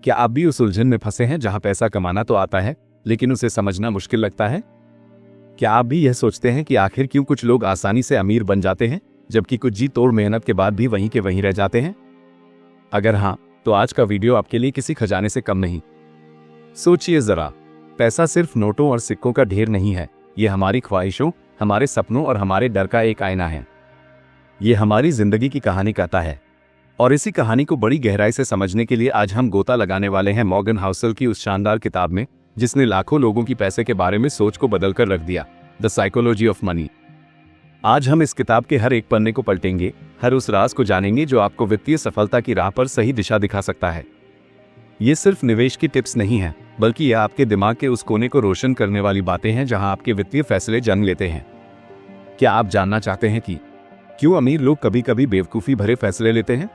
क्या आप भी उस उलझन में फंसे हैं जहां पैसा कमाना तो आता है लेकिन उसे समझना मुश्किल लगता है? क्या आप भी यह सोचते हैं कि आखिर क्यों कुछ लोग आसानी से अमीर बन जाते हैं जबकि कुछ जी तोड़ मेहनत के बाद भी वहीं के वहीं रह जाते हैं? अगर हाँ, तो आज का वीडियो आपके लिए किसी खजाने से कम नहीं। सोचिए जरा, पैसा सिर्फ नोटों और सिक्कों का ढेर नहीं है। ये हमारी ख्वाहिशों, हमारे सपनों और हमारे डर का एक आईना है। ये हमारी जिंदगी की कहानी कहता है और इसी कहानी को बड़ी गहराई से समझने के लिए आज हम गोता लगाने वाले हैं मॉर्गन हाउसल की उस शानदार किताब में जिसने लाखों लोगों की पैसे के बारे में सोच को बदलकर रख दिया, द साइकोलॉजी ऑफ मनी। आज हम इस किताब के हर एक पन्ने को पलटेंगे, हर उस राज को जानेंगे जो आपको वित्तीय सफलता की राह पर सही दिशा दिखा सकता है। ये सिर्फ निवेश की टिप्स नहीं है, बल्कि यह आपके दिमाग के उस कोने को रोशन करने वाली बातें हैं जहां आपके वित्तीय फैसले जन्म लेते हैं। क्या आप जानना चाहते हैं कि क्यों अमीर लोग कभी कभी बेवकूफ़ी भरे फैसले लेते हैं?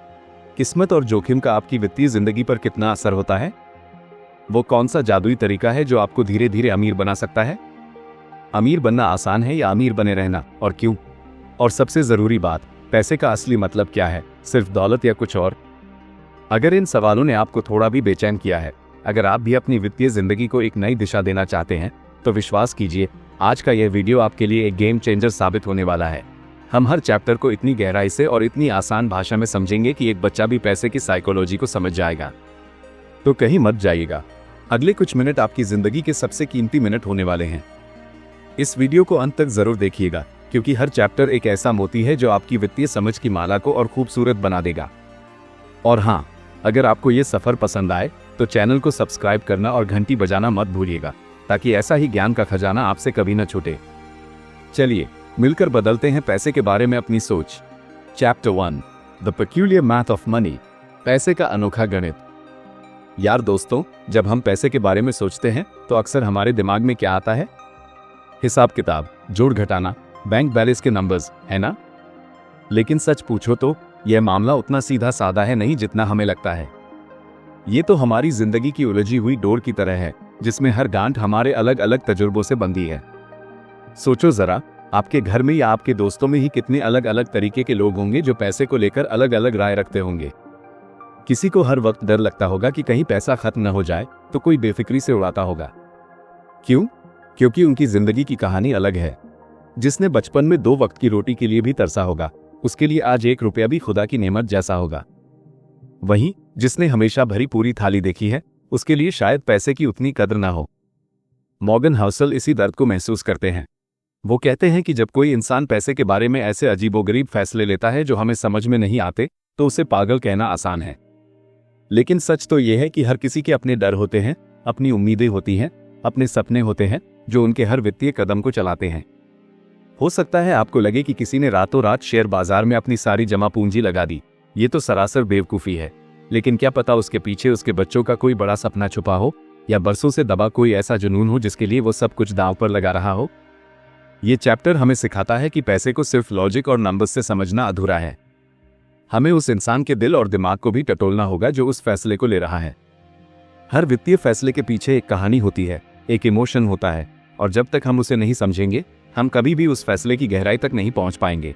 किस्मत और जोखिम का आपकी वित्तीय जिंदगी पर कितना असर होता है? वो कौन सा जादुई तरीका है जो आपको धीरे धीरे अमीर बना सकता है? अमीर बनना आसान है या अमीर बने रहना, और क्यों? और सबसे जरूरी बात, पैसे का असली मतलब क्या है, सिर्फ दौलत या कुछ और? अगर इन सवालों ने आपको थोड़ा भी बेचैन किया है, अगर आप भी अपनी वित्तीय जिंदगी को एक नई दिशा देना चाहते हैं, तो विश्वास कीजिए आज का यह वीडियो आपके लिए एक गेम चेंजर साबित होने वाला है। हम हर चैप्टर को इतनी गहराई से और इतनी आसान भाषा में समझेंगे कि एक बच्चा भी पैसे की साइकोलॉजी को समझ जाएगा। तो कहीं मत जाइएगा, अगले कुछ मिनट आपकी जिंदगी के सबसे कीमती मिनट होने वाले हैं। इस वीडियो को अंत तक जरूर देखिएगा, क्योंकि हर चैप्टर एक ऐसा मोती है जो आपकी वित्तीय समझ की माला को और खूबसूरत बना देगा। और हाँ, अगर आपको ये सफर पसंद आए तो चैनल को सब्सक्राइब करना और घंटी बजाना मत भूलिएगा, ताकि ऐसा ही ज्ञान का खजाना आपसे कभी न छूटे। चलिए मिलकर बदलते हैं पैसे के बारे में अपनी सोच। Chapter 1, the peculiar math of money, पैसे का अनोखा गणित। यार दोस्तों, जब हम पैसे के बारे में सोचते हैं तो अक्सर हमारे दिमाग में क्या आता है? हिसाब किताब, जोड़ घटाना, बैंक बैलेंस के नंबर्स, है ना? लेकिन सच पूछो तो यह मामला उतना सीधा साधा है नहीं जितना हमें लगता है। ये तो हमारी जिंदगी की उलझी हुई डोर की तरह है, जिसमें हर गांठ हमारे अलग अलग तजुर्बों से बंधी है। सोचो जरा, आपके घर में या आपके दोस्तों में ही कितने अलग अलग तरीके के लोग होंगे जो पैसे को लेकर अलग अलग राय रखते होंगे। किसी को हर वक्त डर लगता होगा कि कहीं पैसा खत्म न हो जाए, तो कोई बेफिक्री से उड़ाता होगा। क्यों? क्योंकि उनकी जिंदगी की कहानी अलग है। जिसने बचपन में 2 वक्त की रोटी के लिए भी तरसा होगा, उसके लिए आज 1 रुपया भी खुदा की नेमत जैसा होगा। वहीं जिसने हमेशा भरी पूरी थाली देखी है, उसके लिए शायद पैसे की उतनी कद्र ना हो। मॉर्गन हाउसल इसी दर्द को महसूस करते हैं। वो कहते हैं कि जब कोई इंसान पैसे के बारे में ऐसे अजीबोगरीब फैसले लेता है जो हमें समझ में नहीं आते, तो उसे पागल कहना आसान है। लेकिन सच तो यह है कि हर किसी के अपने डर होते हैं, अपनी उम्मीदें होती हैं, अपने सपने होते हैं जो उनके हर वित्तीय कदम को चलाते हैं। हो सकता है आपको लगे कि किसी ने रातों रात शेयर बाजार में अपनी सारी जमा पूंजी लगा दी। ये तो सरासर बेवकूफ़ी है। लेकिन क्या पता उसके पीछे उसके बच्चों का कोई बड़ा सपना छुपा हो, या बरसों से दबा कोई ऐसा जुनून हो जिसके लिए वो सब कुछ दांव पर लगा रहा हो। ये चैप्टर हमें सिखाता है कि पैसे को सिर्फ लॉजिक और नंबर्स से समझना अधूरा है। हमें उस इंसान के दिल और दिमाग को भी टटोलना होगा जो उस फैसले को ले रहा है। हर वित्तीय फैसले के पीछे एक कहानी होती है, एक इमोशन होता है, और जब तक हम उसे नहीं समझेंगे, हम कभी भी उस फैसले की गहराई तक नहीं पहुंच पाएंगे।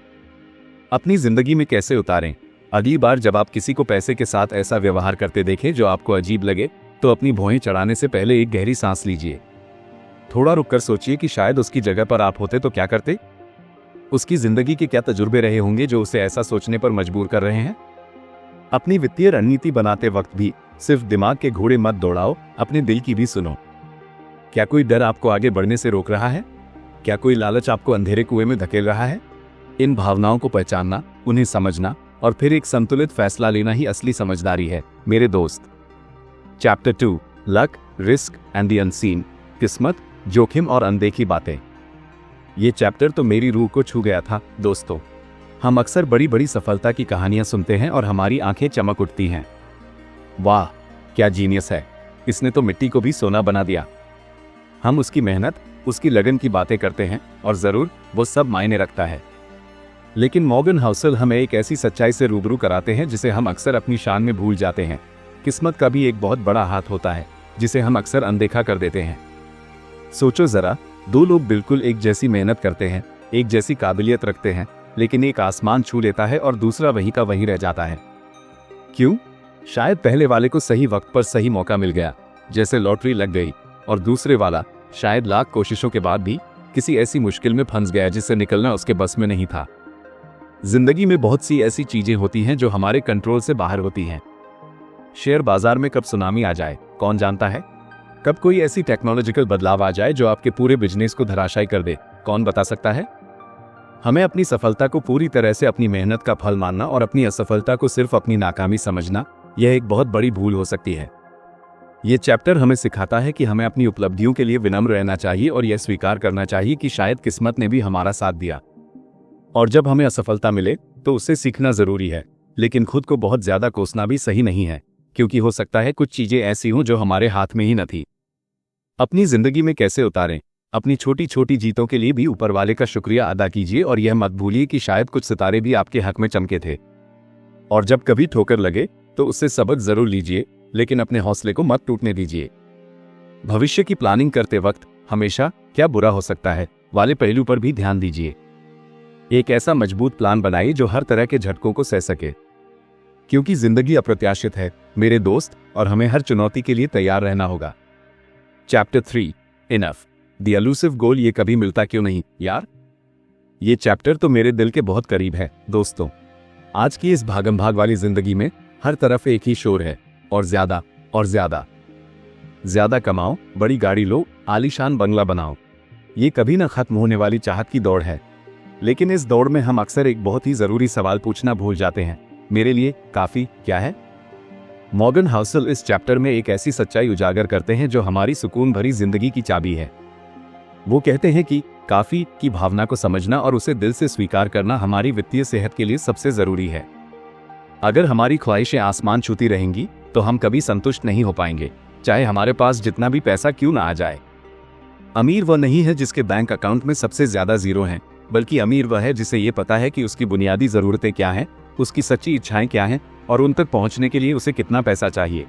अपनी जिंदगी में कैसे उतारें? अगली बार जब आप किसी को पैसे के साथ ऐसा व्यवहार करते देखें जो आपको अजीब लगे, तो अपनी भौहें चढ़ाने से पहले एक गहरी सांस लीजिए। थोड़ा रुककर सोचिए कि शायद उसकी जगह पर आप होते तो क्या करते? उसकी जिंदगी के क्या तजुर्बे रहे होंगे जो उसे ऐसा सोचने पर मजबूर कर रहे हैं? अपनी वित्तीय रणनीति बनाते वक्त भी सिर्फ दिमाग के घोड़े मत दौड़ाओ, अपने दिल की भी सुनो। क्या कोई डर आपको आगे बढ़ने से रोक रहा है? क्या कोई लालच आपको अंधेरे कुएं में धकेल रहा है? इन भावनाओं को पहचानना, उन्हें समझना और फिर एक संतुलित फैसला लेना ही असली समझदारी है, मेरे दोस्त। Chapter 2, luck, risk and the unseen, किस्मत, जोखिम और अनदेखी बातें। ये चैप्टर तो मेरी रूह को छू गया था दोस्तों। हम अक्सर बड़ी बड़ी सफलता की कहानियां सुनते हैं और हमारी आंखें चमक उठती हैं। वाह, क्या जीनियस है, इसने तो मिट्टी को भी सोना बना दिया। हम उसकी मेहनत, उसकी लगन की बातें करते हैं और जरूर वो सब मायने रखता है। लेकिन मॉर्गन हाउसल हमें एक ऐसी सच्चाई से रूबरू कराते हैं जिसे हम अक्सर अपनी शान में भूल जाते हैं। किस्मत का भी एक बहुत बड़ा हाथ होता है जिसे हम अक्सर अनदेखा कर देते हैं। सोचो जरा, 2 लोग बिल्कुल एक जैसी मेहनत करते हैं, एक जैसी काबिलियत रखते हैं, लेकिन एक आसमान छू लेता है और दूसरा वहीं का वहीं रह जाता है। क्यों? शायद पहले वाले को सही वक्त पर सही मौका मिल गया, जैसे लॉटरी लग गई, और दूसरे वाला शायद लाख कोशिशों के बाद भी किसी ऐसी मुश्किल में फंस गया जिससे निकलना उसके बस में नहीं था। जिंदगी में बहुत सी ऐसी चीजें होती हैं जो हमारे कंट्रोल से बाहर होती हैं। शेयर बाजार में कब सुनामी आ जाए कौन जानता है, कब कोई ऐसी टेक्नोलॉजिकल बदलाव आ जाए जो आपके पूरे बिजनेस को धराशायी कर दे, कौन बता सकता है। हमें अपनी सफलता को पूरी तरह से अपनी मेहनत का फल मानना और अपनी असफलता को सिर्फ अपनी नाकामी समझना, यह एक बहुत बड़ी भूल हो सकती है। ये चैप्टर हमें सिखाता है कि हमें अपनी उपलब्धियों के लिए विनम्र रहना चाहिए और यह स्वीकार करना चाहिए कि शायद किस्मत ने भी हमारा साथ दिया। और जब हमें असफलता मिले तो उससे सीखना जरूरी है, लेकिन खुद को बहुत ज्यादा कोसना भी सही नहीं है, क्योंकि हो सकता है कुछ चीजें ऐसी हों जो हमारे हाथ में ही न थी। अपनी जिंदगी में कैसे उतारें, अपनी छोटी छोटी जीतों के लिए भी ऊपर वाले का शुक्रिया अदा कीजिए और यह मत भूलिए कि शायद कुछ सितारे भी आपके हक में चमके थे। और जब कभी ठोकर लगे तो उससे सबक जरूर लीजिए, लेकिन अपने हौसले को मत टूटने दीजिए। भविष्य की प्लानिंग करते वक्त हमेशा क्या बुरा हो सकता है वाले पहलू पर भी ध्यान दीजिए। एक ऐसा मजबूत प्लान बनाइए जो हर तरह के झटकों को सह सके, क्योंकि जिंदगी अप्रत्याशित है मेरे दोस्त, और हमें हर चुनौती के लिए तैयार रहना होगा। चैप्टर 3 इनफ द एलूसिव गोल। ये कभी मिलता क्यों नहीं यार। ये चैप्टर तो मेरे दिल के बहुत करीब है दोस्तों। आज की इस भागम भाग वाली जिंदगी में हर तरफ एक ही शोर है, और ज्यादा और ज्यादा ज्यादा कमाओ, बड़ी गाड़ी लो, आलीशान बंगला बनाओ। ये कभी ना खत्म होने वाली चाहत की दौड़ है, लेकिन इस दौड़ में हम अक्सर एक बहुत ही जरूरी सवाल पूछना भूल जाते हैं, मेरे लिए काफी क्या है। मॉर्गन हाउसल इस चैप्टर में एक ऐसी सच्चाई उजागर करते हैं जो हमारी सुकून भरी जिंदगी की चाबी है। वो कहते हैं कि काफी की भावना को समझना और उसे दिल से स्वीकार करना हमारी वित्तीय सेहत के लिए सबसे जरूरी है। अगर हमारी ख्वाहिशें आसमान छूती रहेंगी तो हम कभी संतुष्ट नहीं हो पाएंगे, चाहे हमारे पास जितना भी पैसा क्यों ना आ जाए। अमीर वह नहीं है जिसके बैंक अकाउंट में सबसे ज्यादा जीरो हैं, बल्कि अमीर वह है जिसे ये पता है कि उसकी बुनियादी जरूरतें क्या हैं, उसकी सच्ची इच्छाएं क्या हैं और उन तक पहुंचने के लिए उसे कितना पैसा चाहिए।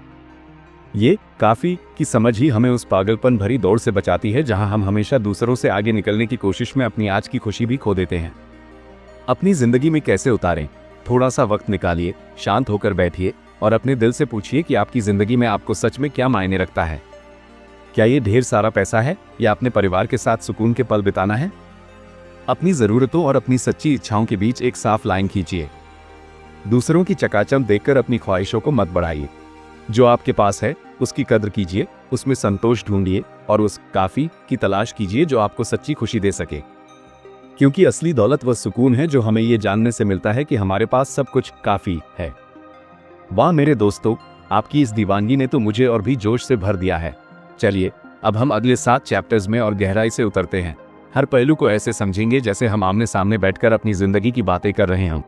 ये काफी की समझ ही हमें उस पागलपन भरी दौड़ से बचाती है जहां हम हमेशा दूसरों से आगे निकलने की कोशिश में अपनी आज की खुशी भी खो देते हैं। अपनी जिंदगी में कैसे उतारें, थोड़ा सा वक्त निकालिए, शांत होकर बैठिए और अपने दिल से पूछिए कि आपकी जिंदगी में आपको सच में क्या मायने रखता है। क्या ये ढेर सारा पैसा है या अपने परिवार के साथ सुकून के पल बिताना है। अपनी जरूरतों और अपनी सच्ची इच्छाओं के बीच एक साफ लाइन खींचिए। दूसरों की चकाचौंध देखकर अपनी ख्वाहिशों को मत बढ़ाइए। जो आपके पास है उसकी कद्र कीजिए, उसमें संतोष ढूंढिए और उस काफी की तलाश कीजिए जो आपको सच्ची खुशी दे सके। क्योंकि असली दौलत वह सुकून है जो हमें ये जानने से मिलता है कि हमारे पास सब कुछ काफी है। वाह मेरे दोस्तों, आपकी इस दीवानगी ने तो मुझे और भी जोश से भर दिया है। चलिए अब हम अगले 7 चैप्टर्स में और गहराई से उतरते हैं। हर पहलू को ऐसे समझेंगे जैसे हम आमने सामने बैठकर अपनी जिंदगी की बातें कर रहे हैं।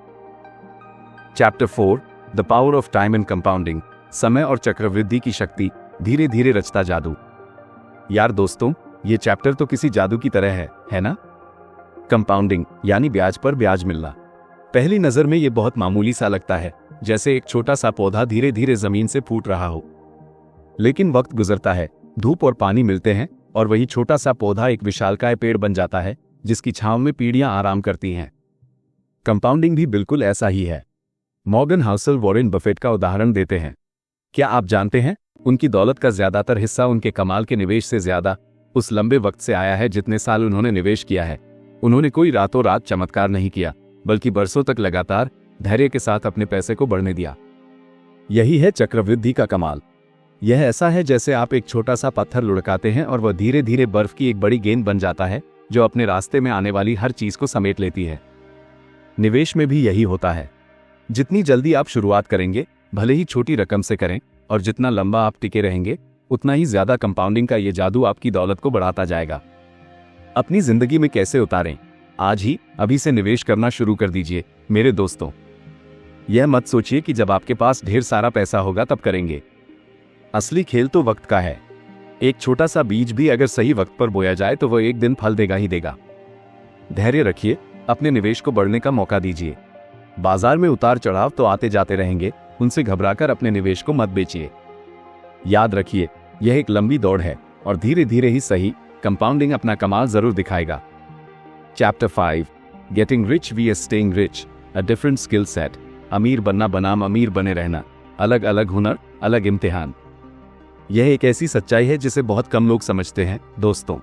Chapter 4 the power of time and compounding. समय और चक्रवृद्धि की शक्ति, धीरे धीरे रचता जादू। यार दोस्तों, ये चैप्टर तो किसी जादू की तरह है ना। कंपाउंडिंग यानी ब्याज पर ब्याज मिलना। पहली नजर में ये बहुत मामूली सा लगता है, जैसे एक छोटा सा पौधा धीरे धीरे जमीन से फूट रहा हो। लेकिन वक्त गुजरता है, धूप और पानी मिलते हैं और वही छोटा सा पौधा एक विशालकाय पेड़ बन जाता है जिसकी छांव में पीढ़ियां आराम करती हैं। कंपाउंडिंग भी बिल्कुल ऐसा ही है। मॉर्गन हाउसल वॉरेन बफेट का उदाहरण देते हैं। क्या आप जानते हैं, उनकी दौलत का ज्यादातर हिस्सा उनके कमाल के निवेश से ज्यादा उस लंबे वक्त से आया है जितने साल उन्होंने निवेश किया है। उन्होंने कोई रातों रात चमत्कार नहीं किया, बल्कि बरसों तक लगातार धैर्य के साथ अपने पैसे को बढ़ने दिया। यही है चक्रवृद्धि का कमाल। यह ऐसा है जैसे आप एक छोटा सा पत्थर लुढ़काते हैं और वह धीरे धीरे बर्फ की एक बड़ी गेंद बन जाता है जो अपने रास्ते में आने वाली हर चीज को समेट लेती है। निवेश में भी यही होता है। जितनी जल्दी आप शुरुआत करेंगे, भले ही छोटी रकम से करें, और जितना लंबा आप टिके रहेंगे, उतना ही ज्यादा कंपाउंडिंग का ये जादू आपकी दौलत को बढ़ाता जाएगा। अपनी जिंदगी में कैसे उतारें, आज ही अभी से निवेश करना शुरू कर दीजिए मेरे दोस्तों। यह मत सोचिए कि जब आपके पास ढेर सारा पैसा होगा तब करेंगे। असली खेल तो वक्त का है। एक छोटा सा बीज भी अगर सही वक्त पर बोया जाए तो वह एक दिन फल देगा ही देगा। धैर्य रखिए, अपने निवेश को बढ़ने का मौका दीजिए। बाजार में उतार चढ़ाव तो आते जाते रहेंगे, उनसे घबराकर अपने निवेश को मत बेचिए। याद रखिए, यह एक लंबी दौड़ है और धीरे धीरे ही सही, कंपाउंडिंग अपना कमाल जरूर दिखाएगा। Chapter 5 getting rich v staying rich, a different skill set. अमीर बनना बनाम अमीर बने रहना। अलग अलग हुनर, अलग इम्तिहान। यह एक ऐसी सच्चाई है जिसे बहुत कम लोग समझते हैं दोस्तों।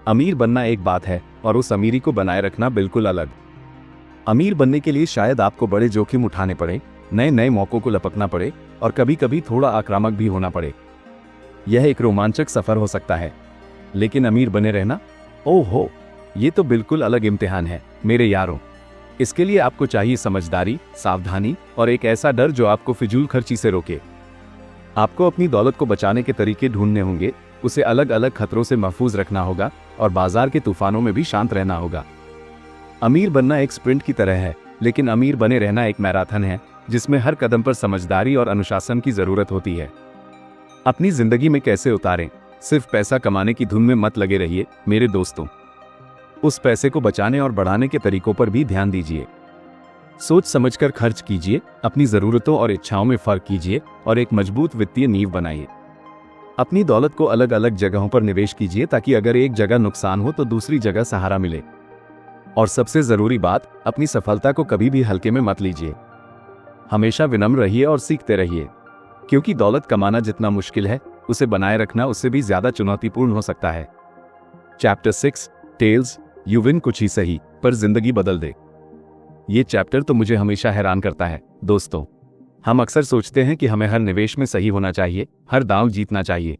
अमीर बनना एक बात है और उस अमीरी को बनाए रखना बिल्कुल अलग। अमीर बनने के लिए शायद आपको बड़े जोखिम उठाने पड़े, नए नए मौकों को लपकना पड़े और कभी कभी थोड़ा आक्रामक भी होना पड़े। यह एक रोमांचक सफर हो सकता है। लेकिन अमीर बने रहना, ओहो, ये तो बिल्कुल अलग इम्तिहान है मेरे यारों। इसके लिए आपको चाहिए समझदारी, सावधानी और एक ऐसा डर जो आपको फिजूल खर्ची से रोके। आपको अपनी दौलत को बचाने के तरीके ढूंढने होंगे, उसे अलग अलग खतरों से महफूज रखना होगा और बाजार के तूफानों में भी शांत रहना होगा। अमीर बनना एक स्प्रिंट की तरह है, लेकिन अमीर बने रहना एक मैराथन है जिसमें हर कदम पर समझदारी और अनुशासन की जरूरत होती है। अपनी जिंदगी में कैसे उतारें? सिर्फ पैसा कमाने की धुन में मत लगे रहिए मेरे दोस्तों। उस पैसे को बचाने और बढ़ाने के तरीकों पर भी ध्यान दीजिए। सोच समझकर खर्च कीजिए, अपनी जरूरतों और इच्छाओं में फर्क कीजिए और एक मजबूत वित्तीय नींव बनाइए। अपनी दौलत को अलग अलग जगहों पर निवेश कीजिए ताकि अगर एक जगह नुकसान हो तो दूसरी जगह सहारा मिले। और सबसे जरूरी बात, अपनी सफलता को कभी भी हल्के में मत लीजिए। हमेशा विनम्र रहिए और सीखते रहिए, क्योंकि दौलत कमाना जितना मुश्किल है, उसे बनाए रखना उससे भी ज्यादा चुनौतीपूर्ण हो सकता है। चैप्टर 6, टेल्स, यू विन कुछ ही सही पर जिंदगी बदल दे। ये चैप्टर तो मुझे हमेशा हैरान करता है दोस्तों। हम अक्सर सोचते हैं कि हमें हर निवेश में सही होना चाहिए, हर दांव जीतना चाहिए।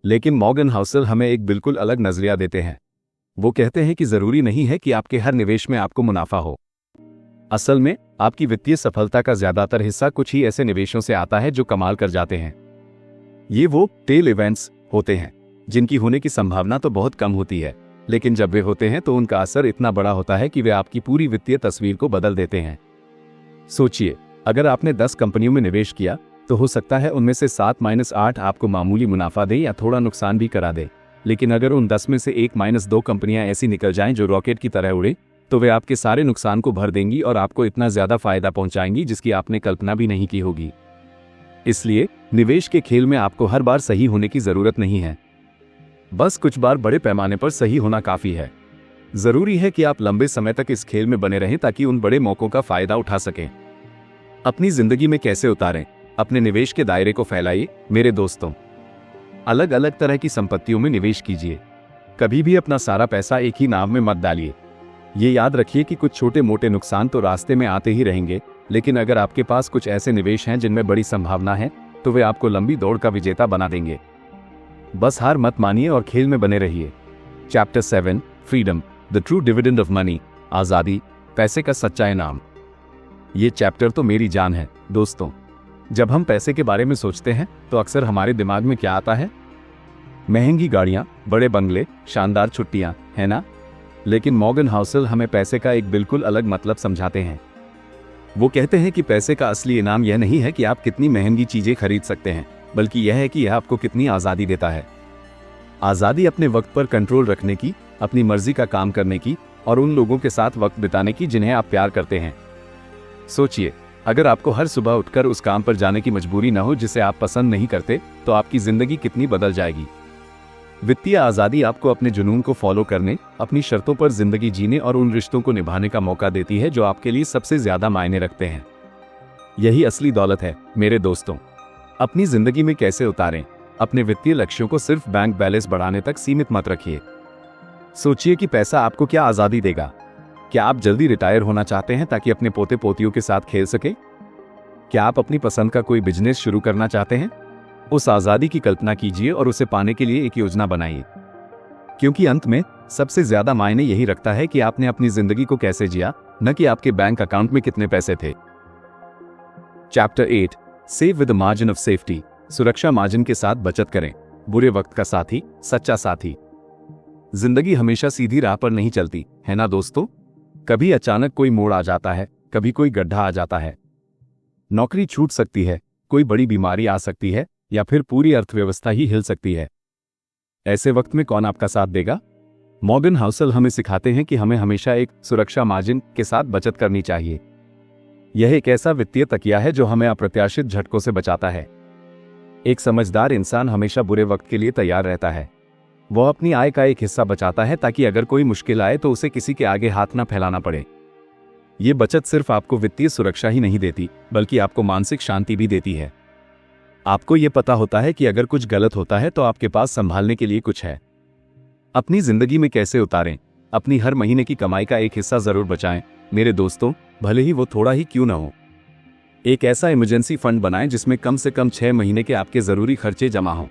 लेकिन मॉर्गन हाउसल हमें एक बिल्कुल अलग नजरिया देते हैं। वो कहते हैं कि जरूरी नहीं है कि आपके हर निवेश में आपको मुनाफा हो। असल में आपकी वित्तीय सफलता का ज्यादातर हिस्सा कुछ ही ऐसे निवेशों से आता है जो कमाल कर जाते हैं। ये वो टेल इवेंट्स होते हैं जिनकी होने की संभावना तो बहुत कम होती है, लेकिन जब वे होते हैं तो उनका असर इतना बड़ा होता है कि वे आपकी पूरी वित्तीय तस्वीर को बदल देते हैं। सोचिए, अगर आपने 10 कंपनियों में निवेश किया तो हो सकता है उनमें से 7-8 आपको मामूली मुनाफा दे या थोड़ा नुकसान भी करा दे। लेकिन अगर उन 10 में से 1-2 कंपनियां ऐसी निकल जाएं जो रॉकेट की तरह उड़े, तो वे आपके सारे नुकसान को भर देंगी और आपको इतना ज्यादा फायदा पहुंचाएंगी जिसकी आपने कल्पना भी नहीं की होगी। इसलिए निवेश के खेल में आपको हर बार सही होने की जरूरत नहीं है। बस कुछ बार बड़े पैमाने पर सही होना काफी है। जरूरी है कि आप लंबे समय तक इस खेल में बने रहें ताकि उन बड़े मौकों का फायदा उठा सकें। अपनी जिंदगी में कैसे उतारें? अपने निवेश के दायरे को फैलाइए मेरे दोस्तों। अलग अलग तरह की संपत्तियों में निवेश कीजिए। कभी भी अपना सारा पैसा एक ही नाव में मत डालिए। ये याद रखिए कि कुछ छोटे मोटे नुकसान तो रास्ते में आते ही रहेंगे, लेकिन अगर आपके पास कुछ ऐसे निवेश हैं जिनमें बड़ी संभावना है तो वे आपको लंबी दौड़ का विजेता बना देंगे। बस हार मत मानिए और खेल में बने रहिए। Chapter 7, freedom, the true dividend of money, आजादी, पैसे का सच्चा इनाम। ये चैप्टर तो मेरी जान है दोस्तों। जब हम पैसे के बारे में सोचते हैं तो अक्सर हमारे दिमाग में क्या आता है? महंगी गाड़ियां, बड़े बंगले, शानदार छुट्टियां, है ना? लेकिन मॉर्गन हाउसल हमें पैसे का एक बिल्कुल अलग मतलब समझाते हैं। वो कहते हैं कि पैसे का असली इनाम यह नहीं है कि आप कितनी महंगी चीजें खरीद सकते हैं, बल्कि यह है कि यह आपको कितनी आजादी देता है। आजादी अपने वक्त पर कंट्रोल रखने की, अपनी मर्जी का काम करने की और उन लोगों के साथ वक्त बिताने की जिन्हें आप प्यार करते हैं। सोचिए, अगर आपको हर सुबह उठकर उस काम पर जाने की मजबूरी न हो जिसे आप पसंद नहीं करते, तो आपकी जिंदगी कितनी बदल जाएगी। वित्तीय आजादी आपको अपने जुनून को फॉलो करने, अपनी शर्तों पर जिंदगी जीने और उन रिश्तों को निभाने का मौका देती है जो आपके लिए सबसे ज्यादा मायने रखते हैं। यही असली दौलत है मेरे दोस्तों। अपनी जिंदगी में कैसे उतारें? अपने वित्तीय लक्ष्यों को सिर्फ बैंक बैलेंस बढ़ाने तक सीमित मत रखिए। सोचिए कि पैसा आपको क्या आजादी देगा। क्या आप जल्दी रिटायर होना चाहते हैं ताकि अपने पोते पोतियों के साथ खेल सके? क्या आप अपनी पसंद का कोई बिजनेस शुरू करना चाहते हैं? उस आजादी की कल्पना कीजिए और उसे पाने के लिए एक योजना बनाइए, क्योंकि अंत में सबसे ज्यादा मायने यही रखता है कि आपने अपनी जिंदगी को कैसे जिया, न कि आपके बैंक अकाउंट में कितने पैसे थे। Chapter 8, save with margin of safety, सुरक्षा मार्जिन के साथ बचत करें। बुरे वक्त का साथी, सच्चा साथी। जिंदगी हमेशा सीधी राह पर नहीं चलती, है ना दोस्तों? कभी अचानक कोई मोड़ आ जाता है, कभी कोई गड्ढा आ जाता है। नौकरी छूट सकती है, कोई बड़ी बीमारी आ सकती है या फिर पूरी अर्थव्यवस्था ही हिल सकती है। ऐसे वक्त में कौन आपका साथ देगा? मॉर्गन हाउसल हमें सिखाते हैं कि हमें हमेशा एक सुरक्षा मार्जिन के साथ बचत करनी चाहिए। यह एक ऐसा वित्तीय तकिया है जो हमें अप्रत्याशित झटकों से बचाता है। एक समझदार इंसान हमेशा बुरे वक्त के लिए तैयार रहता है। वह अपनी आय का एक हिस्सा बचाता है ताकि अगर कोई मुश्किल आए तो उसे किसी के आगे हाथ न फैलाना पड़े। ये बचत सिर्फ आपको वित्तीय सुरक्षा ही नहीं देती, बल्कि आपको मानसिक शांति भी देती है। आपको ये पता होता है कि अगर कुछ गलत होता है तो आपके पास संभालने के लिए कुछ है। अपनी जिंदगी में कैसे उतारें? अपनी हर महीने की कमाई का एक हिस्सा जरूर बचाएं मेरे दोस्तों, भले ही वो थोड़ा ही क्यों ना हो। एक ऐसा इमरजेंसी फंड बनाएं जिसमें कम से कम 6 महीने के आपके जरूरी खर्चे जमा हों।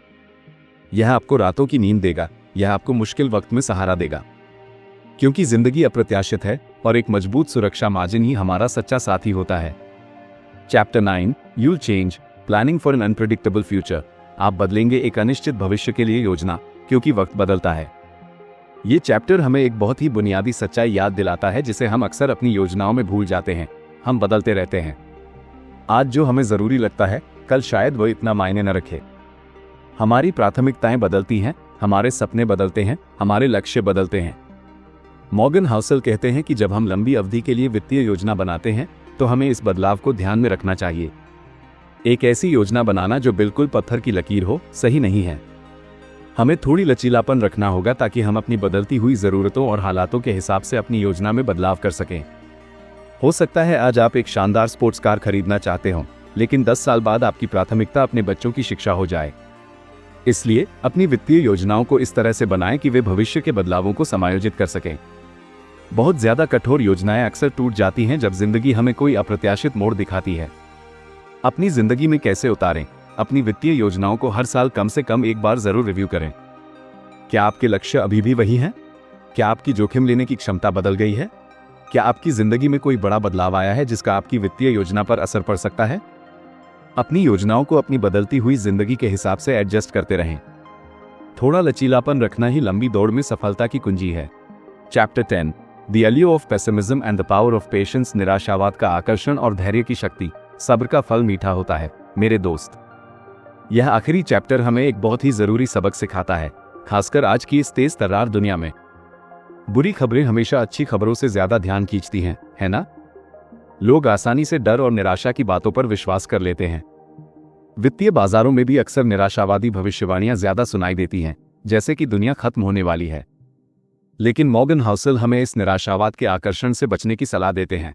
यह आपको रातों की नींद देगा, यह आपको मुश्किल वक्त में सहारा देगा, क्योंकि जिंदगी अप्रत्याशित है और एक मजबूत सुरक्षा मार्जिन ही हमारा सच्चा साथी होता है। Chapter 9 you'll change, planning for an unpredictable future. आप बदलेंगे एक अनिश्चित भविष्य के लिए योजना, क्योंकि वक्त बदलता है। ये चैप्टर हमें एक बहुत ही बुनियादी सच्चाई याद दिलाता है जिसे हम अक्सर अपनी योजनाओं में भूल जाते हैं। हम बदलते रहते हैं। आज जो हमें जरूरी लगता है, कल शायद वो इतना मायने न रखे। हमारी प्राथमिकताएं बदलती हैं, हमारे सपने बदलते हैं, हमारे लक्ष्य बदलते हैं। मॉर्गन हाउसल कहते हैं कि जब हम लंबी अवधि के लिए वित्तीय योजना बनाते हैं तो हमें इस बदलाव को ध्यान में रखना चाहिए। एक ऐसी योजना बनाना जो बिल्कुल पत्थर की लकीर हो, सही नहीं है। हमें थोड़ी लचीलापन रखना होगा ताकि हम अपनी बदलती हुई जरूरतों और हालातों के हिसाब से अपनी योजना में बदलाव कर सकें। हो सकता है आज आप एक शानदार स्पोर्ट्स कार खरीदना चाहते हो, लेकिन 10 साल बाद आपकी प्राथमिकता अपने बच्चों की शिक्षा हो जाए। इसलिए अपनी वित्तीय योजनाओं को इस तरह से बनाएं कि वे भविष्य के बदलावों को समायोजित कर सकें। बहुत ज्यादा कठोर योजनाएं अक्सर टूट जाती हैं जब जिंदगी हमें कोई अप्रत्याशित मोड़ दिखाती है। अपनी जिंदगी में कैसे उतारें? अपनी वित्तीय योजनाओं को हर साल कम से कम एक बार जरूर रिव्यू करें। क्या आपके लक्ष्य अभी भी वही हैं? क्या आपकी जोखिम लेने की क्षमता बदल गई है? क्या आपकी जिंदगी में कोई बड़ा बदलाव आया है जिसका आपकी वित्तीय योजना पर असर पड़ सकता है? अपनी योजनाओं को अपनी बदलती हुई जिंदगी के हिसाब से एडजस्ट करते रहें। थोड़ा लचीलापन रखना ही लंबी दौड़ में सफलता की कुंजी है। Chapter 10 the allure of pessimism and the power of patience. निराशावाद का आकर्षण और धैर्य की शक्ति। सब्र का फल मीठा होता है मेरे दोस्त। यह आखिरी चैप्टर हमें एक बहुत ही जरूरी सबक सिखाता है, खासकर आज की इस तेज तर्रार दुनिया में। बुरी खबरें हमेशा अच्छी खबरों से ज्यादा ध्यान खींचती हैं, है ना? लोग आसानी से डर और निराशा की बातों पर विश्वास कर लेते हैं। वित्तीय बाजारों में भी अक्सर निराशावादी भविष्यवाणियां ज्यादा सुनाई देती हैं, जैसे कि दुनिया खत्म होने वाली है। लेकिन मॉर्गन हाउसल हमें इस निराशावाद के आकर्षण से बचने की सलाह देते हैं।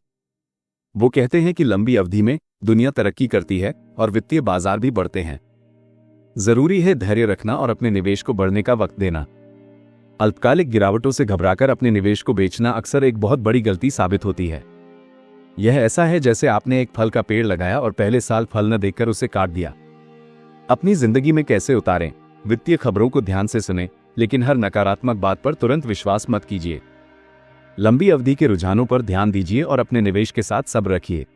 वो कहते हैं कि लंबी अवधि में दुनिया तरक्की करती है और वित्तीय बाजार भी बढ़ते हैं। जरूरी है धैर्य रखना और अपने निवेश को बढ़ने का वक्त देना। अल्पकालिक गिरावटों से घबराकर अपने निवेश को बेचना अक्सर एक बहुत बड़ी गलती साबित होती है। यह ऐसा है जैसे आपने एक फल का पेड़ लगाया और पहले साल फल न देखकर उसे काट दिया। अपनी जिंदगी में कैसे उतारें? वित्तीय खबरों को ध्यान से सुनें, लेकिन हर नकारात्मक बात पर तुरंत विश्वास मत कीजिए। लंबी अवधि के रुझानों पर ध्यान दीजिए और अपने निवेश के साथ सब्र रखिए।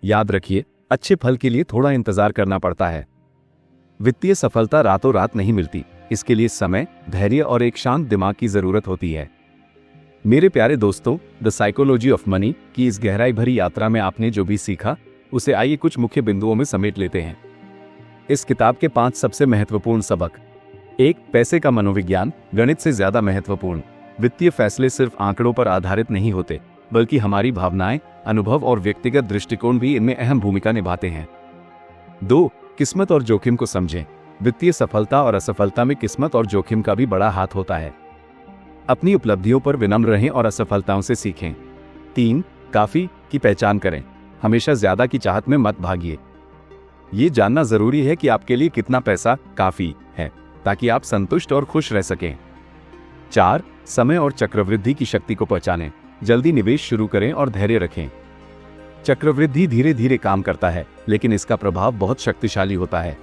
याद रखिए, अच्छे फल के लिए थोड़ा इंतजार करना पड़ता है। वित्तीय सफलता रातों रात नहीं मिलती, इसके लिए समय, धैर्य और एक शांत दिमाग की जरूरत होती है। मेरे प्यारे दोस्तों, द साइकोलॉजी ऑफ मनी की इस गहराई भरी यात्रा में आपने जो भी सीखा, उसे आइए कुछ मुख्य बिंदुओं में समेट लेते हैं। इस किताब के 5 सबसे महत्वपूर्ण सबक। 1. पैसे का मनोविज्ञान, गणित से ज्यादा महत्वपूर्ण। वित्तीय फैसले सिर्फ आंकड़ों पर आधारित नहीं होते, बल्कि हमारी भावनाएं, अनुभव और व्यक्तिगत दृष्टिकोण भी इनमें अहम भूमिका निभाते हैं। 2. किस्मत और जोखिम को समझें। वित्तीय सफलता और असफलता में किस्मत और जोखिम का भी बड़ा हाथ होता है। अपनी उपलब्धियों पर विनम्र रहें और असफलताओं से सीखें। 3. काफी की पहचान करें। हमेशा ज्यादा की चाहत में मत भागिए। ये जानना जरूरी है कि आपके लिए कितना पैसा काफी है, ताकि आप संतुष्ट और खुश रह सकें। 4. समय और चक्रवृद्धि की शक्ति को पहचानें। जल्दी निवेश शुरू करें और धैर्य रखें। चक्रवृद्धि धीरे धीरे काम करता है, लेकिन इसका प्रभाव बहुत शक्तिशाली होता है।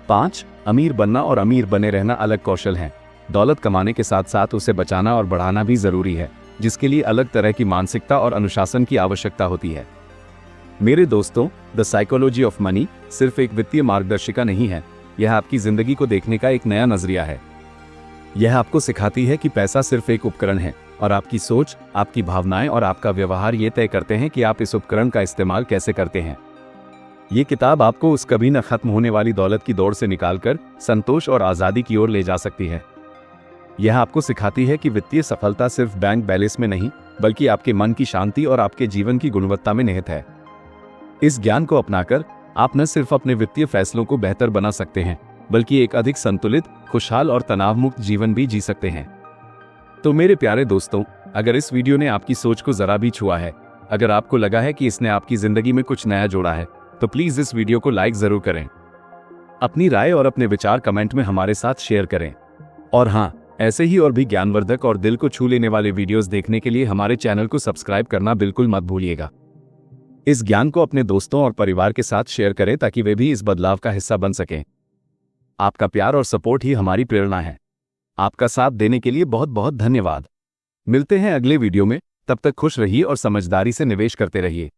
5. अमीर बनना और अमीर बने रहना अलग कौशल हैं। दौलत कमाने के साथ साथ उसे बचाना और बढ़ाना भी जरूरी है, जिसके लिए अलग तरह की मानसिकता और अनुशासन की आवश्यकता होती है। मेरे दोस्तों, द साइकोलॉजी ऑफ मनी सिर्फ एक वित्तीय मार्गदर्शिका नहीं है, यह आपकी जिंदगी को देखने का एक नया नजरिया है। यह आपको सिखाती है कि पैसा सिर्फ एक उपकरण है और आपकी सोच, आपकी भावनाएं और आपका व्यवहार ये तय करते हैं कि आप इस उपकरण का इस्तेमाल कैसे करते हैं। ये किताब आपको उस कभी न खत्म होने वाली दौलत की दौड़ से निकालकर संतोष और आजादी की ओर ले जा सकती है। यह आपको सिखाती है कि वित्तीय सफलता सिर्फ बैंक बैलेंस में नहीं, बल्कि आपके मन की शांति और आपके जीवन की गुणवत्ता में निहित है। इस ज्ञान को अपनाकर आप न सिर्फ अपने वित्तीय फैसलों को बेहतर बना सकते हैं, बल्कि एक अधिक संतुलित, खुशहाल और तनाव मुक्त जीवन भी जी सकते हैं। तो मेरे प्यारे दोस्तों, अगर इस वीडियो ने आपकी सोच को जरा भी छुआ है, अगर आपको लगा है कि इसने आपकी जिंदगी में कुछ नया जोड़ा है तो प्लीज इस वीडियो को लाइक जरूर करें। अपनी राय और अपने विचार कमेंट में हमारे साथ शेयर करें। और हाँ, ऐसे ही और भी ज्ञानवर्धक और दिल को छू लेने वाले वीडियोस देखने के लिए हमारे चैनल को सब्सक्राइब करना बिल्कुल मत भूलिएगा। इस ज्ञान को अपने दोस्तों और परिवार के साथ शेयर करें ताकि वे भी इस बदलाव का हिस्सा बन सकें। आपका प्यार और सपोर्ट ही हमारी प्रेरणा है। आपका साथ देने के लिए बहुत बहुत धन्यवाद। मिलते हैं अगले वीडियो में, तब तक खुश रहिए और समझदारी से निवेश करते रहिए।